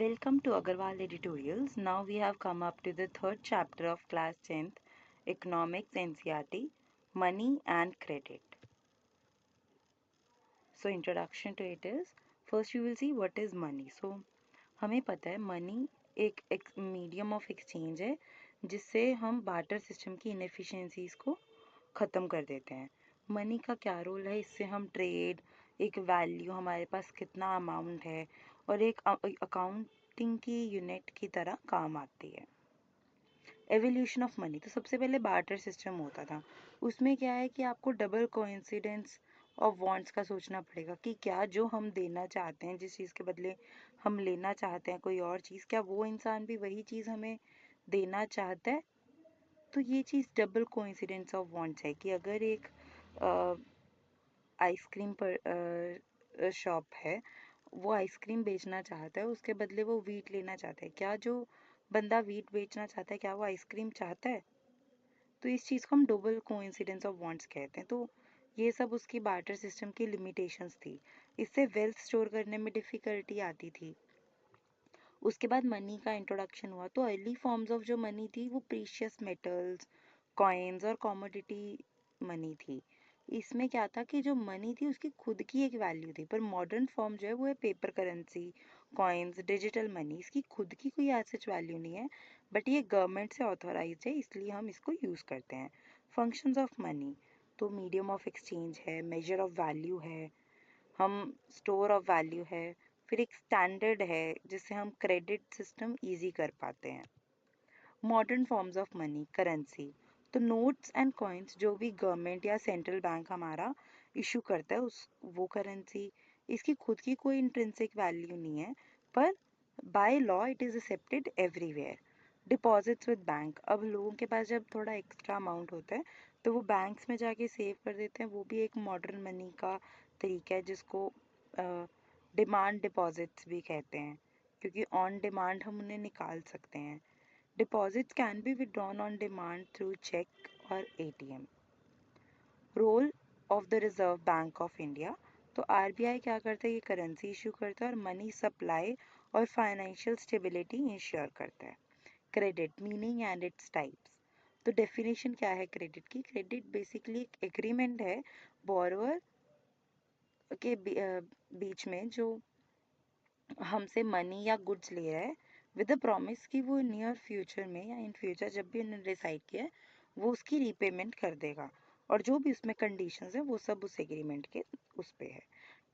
Welcome to Agarwal Editorials. Now we have come up to the third chapter of class 10th, Economics NCERT, Money and Credit. So introduction to it is, first you will see what is money. So हमें पता है money एक medium of exchange है जिससे हम barter system की inefficiencies को ख़त्म कर देते हैं. मनी का क्या रोल है, इससे हम ट्रेड, एक वैल्यू, हमारे पास कितना अमाउंट है और एक अकाउंटिंग की यूनिट की तरह काम आती है. एवोल्यूशन ऑफ मनी, तो सबसे पहले बार्टर सिस्टम होता था. उसमें क्या है कि आपको डबल कोइंसिडेंस ऑफ वांट्स का सोचना पड़ेगा कि क्या जो हम देना चाहते हैं, जिस चीज़ के बदले हम लेना चाहते हैं कोई और चीज़, क्या वो इंसान भी वही चीज़ हमें देना चाहता है. तो ये चीज़ डबल कोइंसिडेंस ऑफ वांट्स है कि अगर एक आइसक्रीम पर शॉप है, वो आइसक्रीम बेचना चाहता है, उसके बदले वो वीट लेना चाहता है. क्या जो बंदा वीट बेचना चाहता है, क्या वो आइसक्रीम चाहता है? तो इस चीज़ को हम डबल कोइंसिडेंस ऑफ वांट्स कहते हैं. तो ये सब उसकी बार्टर सिस्टम की लिमिटेशंस थी. इससे वेल्थ स्टोर करने में डिफ़िकल्टी आती थी. उसके बाद मनी का इंट्रोडक्शन हुआ. तो अर्ली फॉर्म्स ऑफ जो मनी थी वो प्रीशियस मेटल्स, कॉइन्स और कॉमोडिटी मनी थी. इसमें क्या था कि जो मनी थी उसकी खुद की एक वैल्यू थी, पर मॉडर्न फॉर्म जो है वो है paper currency, coins, digital money. इसकी खुद की कोई आज सच वैल्यू नहीं है, बट ये गवर्नमेंट से ऑथोराइज है, इसलिए हम इसको यूज़ करते हैं. फंक्शंस ऑफ मनी, तो मीडियम ऑफ एक्सचेंज है, मेजर ऑफ वैल्यू है, हम स्टोर ऑफ वैल्यू है, फिर एक स्टैंडर्ड है जिससे हम क्रेडिट सिस्टम इजी कर पाते हैं. Modern forms of money, currency, तो नोट्स एंड कॉइन्स जो भी गवर्नमेंट या सेंट्रल बैंक हमारा इशू करता है उस वो करेंसी. इसकी खुद की कोई इंट्रिंसिक वैल्यू नहीं है, पर by law it is accepted everywhere. Deposits with bank, अब लोगों के पास जब थोड़ा एक्स्ट्रा अमाउंट होता है तो वो बैंक्स में जाके सेव कर देते हैं. वो भी एक मॉडर्न मनी का तरीका है जिसको डिमांड डिपॉजिट्स भी कहते हैं, क्योंकि ऑन डिमांड हम उन्हें निकाल सकते हैं. Deposits can be withdrawn on demand through check or ATM. Role of the reserve bank of India, तो आरबीआई क्या करता है, ये करेंसी इशू करता है और मनी सप्लाई और फाइनेंशियल स्टेबिलिटी इंश्योर करता है. Credit, meaning and its types, तो डेफिनेशन क्या है क्रेडिट की. क्रेडिट बेसिकली एक एग्रीमेंट है बोरोवर के बीच में जो हमसे मनी या गुड्स ले रहा है विद द प्रॉमिस कि वो नियर फ्यूचर में या इन फ्यूचर जब भी उन्होंने डिसाइड किया है वो उसकी रीपेमेंट कर देगा, और जो भी उसमें कंडीशंस है वो सब उस एग्रीमेंट के उस पे है.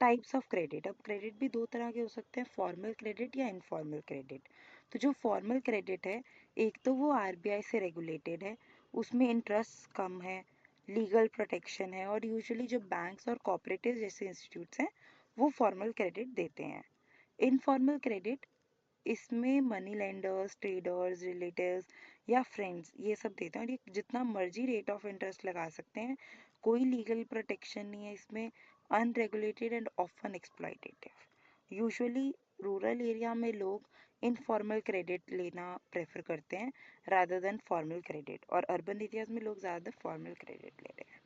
टाइप्स ऑफ क्रेडिट, अब क्रेडिट भी दो तरह के हो सकते हैं, फॉर्मल क्रेडिट या इनफॉर्मल क्रेडिट. तो जो फॉर्मल क्रेडिट है, एक तो वो आरबीआई से रेगुलेटेड है, उसमें इंटरेस्ट कम है, लीगल प्रोटेक्शन है, और यूजुअली जो बैंक्स और कोऑपरेटिव जैसे इंस्टीट्यूट्स हैं वो फॉर्मल क्रेडिट देते हैं. इनफॉर्मल क्रेडिट, इसमें मनी लेंडर्स, ट्रेडर्स, रिलेटिव्स या फ्रेंड्स ये सब देते हैं, और ये जितना मर्जी रेट ऑफ इंटरेस्ट लगा सकते हैं, कोई लीगल प्रोटेक्शन नहीं है इसमें, unregulated and often exploitative. Usually rural area में लोग इनफॉर्मल क्रेडिट लेना प्रेफर करते हैं रादर देन फॉर्मल क्रेडिट, और अर्बन एरियाज में लोग ज़्यादातर फॉर्मल क्रेडिट ले रहे हैं.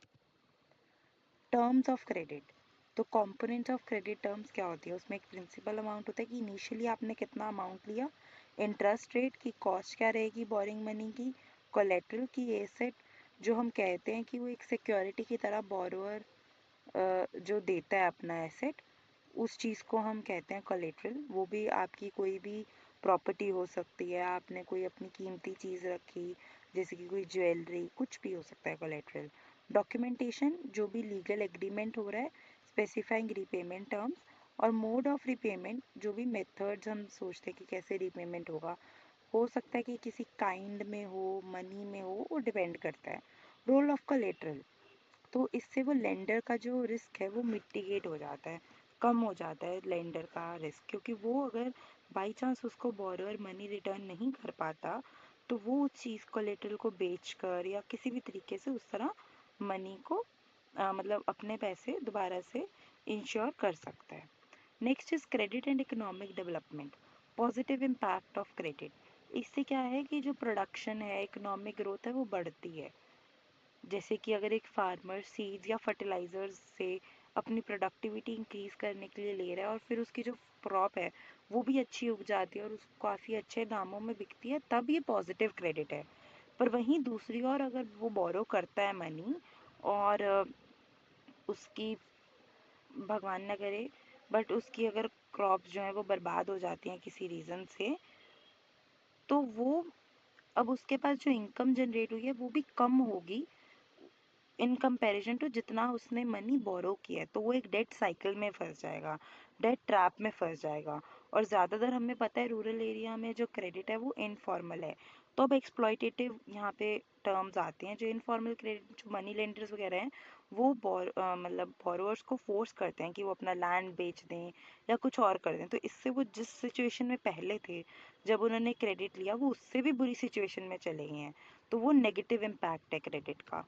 टर्म्स ऑफ क्रेडिट, तो कंपोनेंट्स ऑफ क्रेडिट टर्म्स क्या होती है, उसमें एक प्रिंसिपल अमाउंट होता है कि इनिशियली आपने कितना अमाउंट लिया, इंटरेस्ट रेट की, कॉस्ट क्या रहेगी बोरिंग मनी की, कोलेट्रल की, एसेट जो हम कहते हैं कि वो एक सिक्योरिटी की तरह बोरोअर जो देता है अपना एसेट, उस चीज़ को हम कहते हैं कोलेट्रल. वो भी आपकी कोई भी प्रॉपर्टी हो सकती है, आपने कोई अपनी कीमती चीज़ रखी जैसे कि कोई ज्वेलरी, कुछ भी हो सकता है कोलेट्रल. डॉक्यूमेंटेशन, जो भी लीगल एग्रीमेंट हो रहा है, स्पेसिफाइंग रिपेमेंट टर्म्स, और मोड ऑफ रिपेमेंट, जो भी मेथड्स हम सोचते हैं कि कैसे रिपेमेंट होगा, हो सकता है कि किसी काइंड में हो, मनी में हो, वो डिपेंड करता है. रोल ऑफ कोलेट्रल, तो इससे वो लेंडर का जो रिस्क है वो मिटिगेट हो जाता है, कम हो जाता है लेंडर का रिस्क, क्योंकि वो अगर बाई चांस उसको बोरोअर मनी रिटर्न नहीं कर पाता तो वो उस चीज़ कोलेटरल को बेचकर या किसी भी तरीके से उस तरह मनी को मतलब अपने पैसे दोबारा से इंश्योर कर सकता है. Next is credit and economic development, positive impact of credit. इससे क्या है कि जो प्रोडक्शन है, इकोनॉमिक ग्रोथ है, वो बढ़ती है. जैसे कि अगर एक फार्मर सीड्स या फर्टिलाइजर्स से अपनी प्रोडक्टिविटी इंक्रीज करने के लिए ले रहा है और फिर उसकी जो क्रॉप है वो भी अच्छी उग जाती है और उसको काफ़ी अच्छे दामों में बिकती है, तब ये पॉजिटिव क्रेडिट है। पर वहीं दूसरी ओर अगर वो बोरो करता है मनी और उसकी, भगवान न करे, बट उसकी अगर क्रॉप्स जो है वो बर्बाद हो जाती हैं किसी रीज़न से, तो वो, अब उसके पास जो इनकम जनरेट हुई है वो भी कम होगी इन कंपैरिजन टू जितना उसने मनी बोरो किया है। तो वो एक डेट साइकिल में फंस जाएगा, डेट ट्रैप में फंस जाएगा। और ज़्यादातर हमें पता है रूरल एरिया में जो क्रेडिट है वो इनफॉर्मल है। तो अब एक्सप्लॉयटेटिव यहाँ पे टर्म्स आते हैं। जो इनफॉर्मल क्रेडिट, जो मनी लेंडर्स वगैरह हैं, वो मतलब बोरोअर्स को फोर्स करते हैं कि वो अपना लैंड बेच दें या कुछ और कर दें। तो इससे वो जिस सिचुएशन में पहले थे जब उन्होंने क्रेडिट लिया, वो उससे भी बुरी सिचुएशन में चले गए हैं। तो वो नेगेटिव इम्पैक्ट है क्रेडिट का।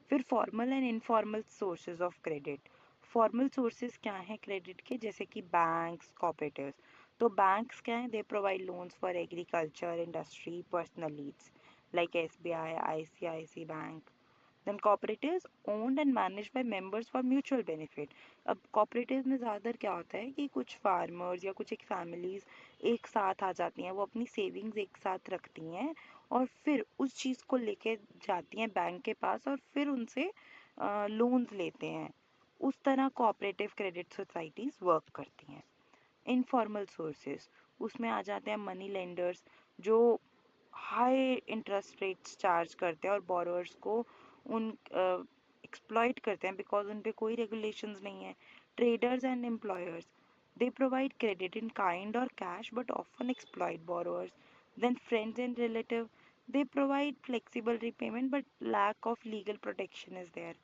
फिर formal and informal sources of credit. Formal sources क्या हैं क्रेडिट के, जैसे कि बैंक्स, कोऑपरेटिव्स। तो बैंक्स क्या हैं, they provide loans for agriculture, industry, personal needs like SBI, ICIC bank. Then cooperatives owned and manage by members for mutual benefit. अब cooperative में ज़्यादातर क्या होता है कि कुछ फार्मर्स या कुछ एक फैमिलीज एक साथ आ जाती हैं, वो अपनी सेविंग्स एक साथ रखती हैं और फिर उस चीज़ को लेके जाती हैं बैंक के पास और फिर उनसे लोन्स लेते हैं। उस तरह कोऑपरेटिव क्रेडिट सोसाइटीज़ वर्क करती हैं। इनफॉर्मल सोर्सेज, उसमें आ जाते हैं मनी लेंडर्स, जो हाई इंटरेस्ट रेट्स चार्ज करते हैं और बोरोअर्स को उन एक्सप्लॉइट करते हैं बिकॉज उन पे कोई रेगुलेशंस नहीं है। Traders and employers, they provide credit in kind और cash but often exploit borrowers. Then friends and relative, they provide flexible repayment but lack of legal protection is there.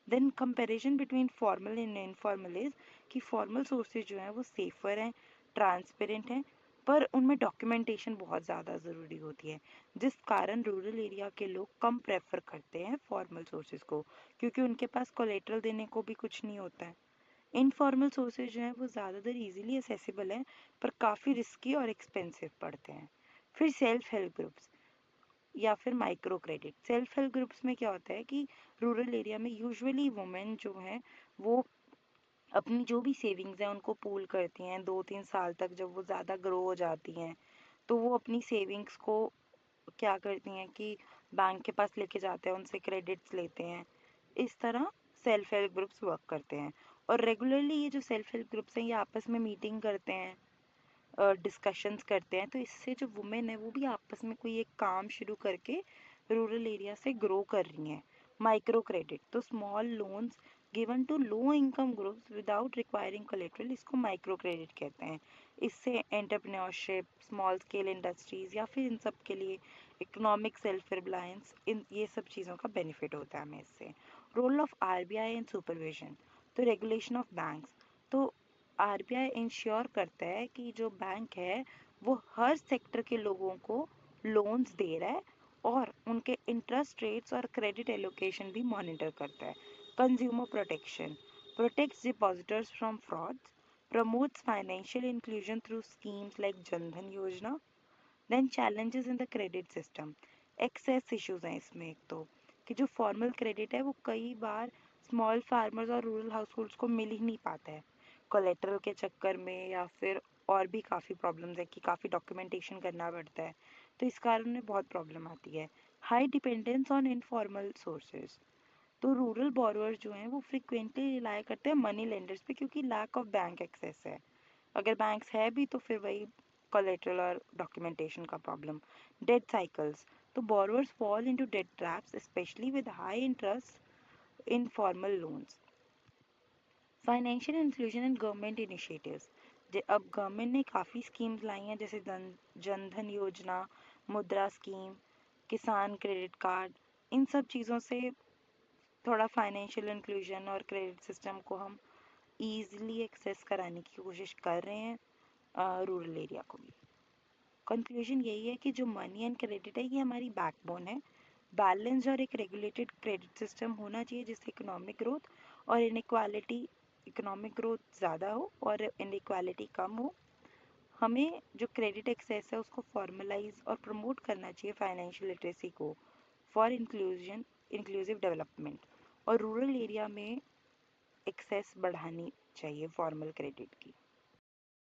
Then comparison between formal and informal is कि formal sources जो हैं वो safer हैं, transparent हैं, पर उनमें documentation बहुत ज़्यादा ज़रूरी होती है, जिस कारण रूरल एरिया के लोग कम प्रेफर करते हैं फॉर्मल सोर्सेज को, क्योंकि उनके पास कोलेटरल देने को भी कुछ नहीं होता है। इनफॉर्मल सोर्सेज जो हैं वो ज़्यादातर इजीली असेसिबल हैं पर काफ़ी रिस्की और एक्सपेंसिव पड़ते हैं। फिर सेल्फ हेल्प ग्रुप्स या फिर micro credit. Self help groups में क्या होता है कि रूरल एरिया में यूजुअली वुमेन जो हैं वो अपनी जो भी सेविंग्स हैं उनको पूल करती हैं 2-3 साल तक। जब वो ज़्यादा ग्रो हो जाती हैं तो वो अपनी सेविंग्स को क्या करती हैं कि बैंक के पास लेके जाते हैं, उनसे क्रेडिट्स लेते हैं। इस तरह सेल्फ हेल्प ग्रुप्स वर्क करते हैं। और रेगुलरली ये जो सेल्फ हेल्प ग्रुप्स हैं ये आपस में मीटिंग करते हैं, डिस्कशंस करते हैं, तो इससे जो वुमेन है वो भी आपस में कोई एक काम शुरू करके रूरल एरिया से ग्रो कर रही हैं। माइक्रो क्रेडिट, तो small loans given to low income groups without requiring collateral, इसको माइक्रो क्रेडिट कहते हैं। इससे एंटरप्रेन्योरशिप, स्मॉल स्केल इंडस्ट्रीज या फिर इन सब के लिए इकोनॉमिक सेल्फ रिलायंस, इन ये सब चीज़ों का बेनिफिट होता है हमें इससे। Role of RBI in supervision, तो रेगुलेशन ऑफ बैंक्स। तो आरबीआई इंश्योर करता है कि जो बैंक है वो हर सेक्टर के लोगों को लोन्स दे रहा है और उनके इंटरेस्ट रेट्स और क्रेडिट एलोकेशन भी मॉनिटर करता है। Consumer protection protects depositors from frauds, promotes financial inclusion through schemes like Jan Dhan Yojana. Then challenges in the credit system, access issues हैं इसमें। एक तो कि जो फॉर्मल क्रेडिट है वो कई बार स्मॉल फार्मर्स और रूरल हाउस होल्ड्स को मिल ही नहीं पाता है कोलेटरल के चक्कर में, या फिर और भी काफ़ी प्रॉब्लम्स है कि काफ़ी डॉक्यूमेंटेशन करना पड़ता है, तो इस कारण में बहुत प्रॉब्लम आती है। High dependence on informal sources, तो रूरल बोरोअर्स जो हैं वो फ्रिक्वेंटली रिलाई करते हैं मनी लेंडर्स पे क्योंकि लैक ऑफ बैंक एक्सेस है। अगर बैंक्स है भी तो फिर वही कोलेटरल और डॉक्यूमेंटेशन का प्रॉब्लम। डेट साइकिल्स, तो borrowers fall into debt traps specially with high interest informal loans. Financial inclusion and government initiatives, अब गवर्नमेंट ने काफ़ी स्कीम्स लाई हैं जैसे जनधन योजना, मुद्रा स्कीम, किसान क्रेडिट कार्ड। इन सब चीज़ों से थोड़ा फाइनेंशियल इंक्लूजन और क्रेडिट सिस्टम को हम ईज़िली एक्सेस कराने की कोशिश कर रहे हैं रूरल एरिया को भी। कंक्लूजन यही है कि जो मनी एंड क्रेडिट है ये हमारी बैकबोन है। बैलेंस और एक रेगुलेटेड क्रेडिट सिस्टम होना चाहिए जिससे इकोनॉमिक ग्रोथ और इनइक्वालिटी, इकोनॉमिक ग्रोथ ज़्यादा हो और इनइक्वालिटी कम हो। हमें जो क्रेडिट एक्सेस है उसको फॉर्मलाइज और प्रमोट करना चाहिए फाइनेंशियल लिटरेसी को फॉर इंक्लूसिव डेवलपमेंट, और रूरल एरिया में एक्सेस बढ़ानी चाहिए फॉर्मल क्रेडिट की।